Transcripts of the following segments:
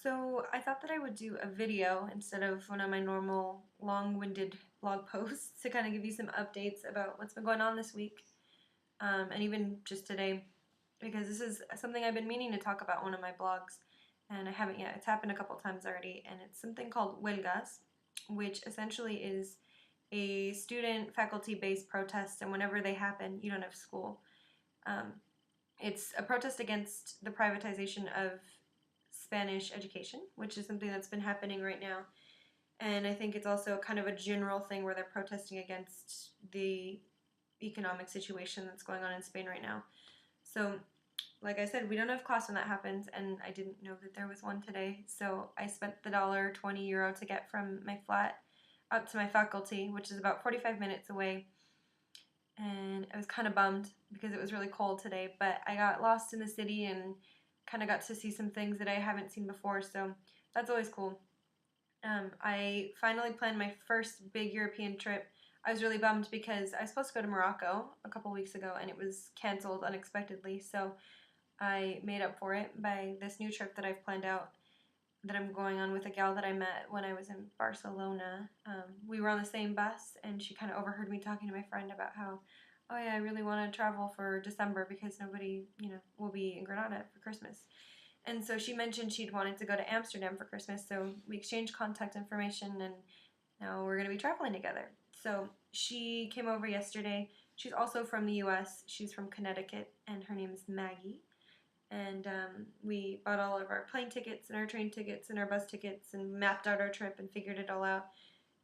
So I thought that I would do a video instead of one of my normal long-winded blog posts to kind of give you some updates about what's been going on this week, and even just today, because this is something I've been meaning to talk about on one of my blogs, and I haven't yet. It's happened a couple times already, and it's something called huelgas, which essentially is a student faculty-based protest, and whenever they happen, you don't have school. Um, it's a protest against the privatization of Spanish education, which is something that's been happening right now. And I think it's also kind of a general thing where they're protesting against the economic situation that's going on in Spain right now. So, like I said, we don't have class when that happens, and I didn't know that there was one today. So I spent the €20 to get from my flat up to my faculty, which is about 45 minutes away. And I was kind of bummed because it was really cold today, but I got lost in the city and kind of got to see some things that I haven't seen before, so that's always cool. I finally planned my first big European trip. I was really bummed because I was supposed to go to Morocco a couple weeks ago and it was canceled unexpectedly, so I made up for it by this new trip that I've planned out that I'm going on with a gal that I met when I was in Barcelona. We were on the same bus and she kind of overheard me talking to my friend about how, oh yeah, I really want to travel for December because nobody, will be in Granada for Christmas. And so she mentioned she'd wanted to go to Amsterdam for Christmas, so we exchanged contact information and now we're going to be traveling together. So she came over yesterday. She's also from the US. She's from Connecticut and her name is Maggie. And we bought all of our plane tickets and our train tickets and our bus tickets and mapped out our trip and figured it all out.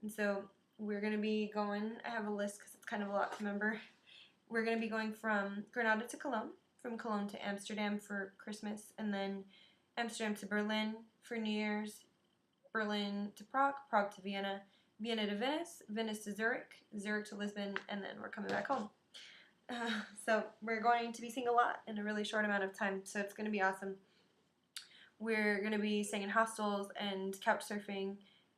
And so we're going to be going, I have a list because it's kind of a lot to remember. We're going to be going from Granada to Cologne, from Cologne to Amsterdam for Christmas, and then Amsterdam to Berlin for New Year's, Berlin to Prague, Prague to Vienna, Vienna to Venice, Venice to Zurich, Zurich to Lisbon, and then we're coming back home. So we're going to be seeing a lot in a really short amount of time, so it's going to be awesome. We're going to be staying in hostels and couch surfing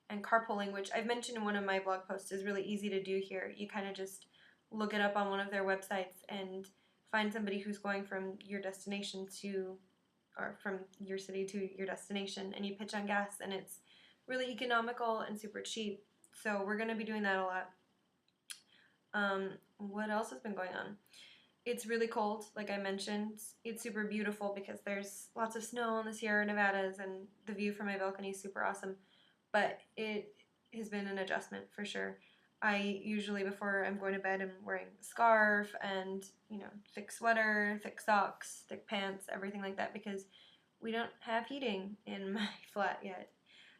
and carpooling, which I've mentioned in one of my blog posts is really easy to do here. You kind of just look it up on one of their websites and find somebody who's going from your destination to, or from your city to your destination, and you pitch on gas, and it's really economical and super cheap. So we're going to be doing that a lot. What else has been going on? It's really cold, like I mentioned. It's super beautiful because there's lots of snow in the Sierra Nevadas and the view from my balcony is super awesome. But it has been an adjustment for sure. I usually, before I'm going to bed, I'm wearing a scarf and, thick sweater, thick socks, thick pants, everything like that because we don't have heating in my flat yet.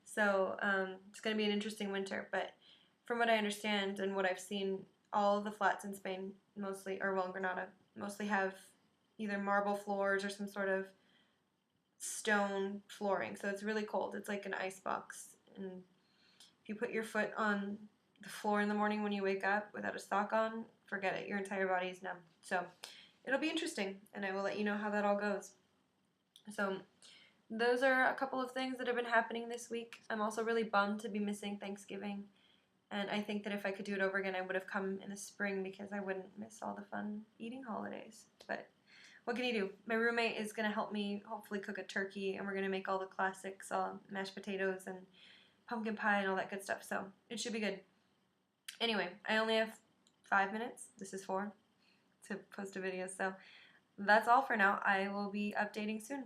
So it's going to be an interesting winter. But from what I understand and what I've seen, all of the flats in Spain mostly, or well, in Granada, mostly have either marble floors or some sort of stone flooring. So it's really cold. It's like an ice box. And if you put your foot on the floor in the morning when you wake up without a sock on, forget it. Your entire body is numb. So it'll be interesting, and I will let you know how that all goes. So those are a couple of things that have been happening this week. I'm also really bummed to be missing Thanksgiving. And I think that if I could do it over again, I would have come in the spring because I wouldn't miss all the fun eating holidays. But what can you do? My roommate is going to help me hopefully cook a turkey, and we're going to make all the classics, all mashed potatoes and pumpkin pie and all that good stuff. So it should be good. Anyway, I only have 5 minutes. This is 4 to post a video. So that's all for now. I will be updating soon.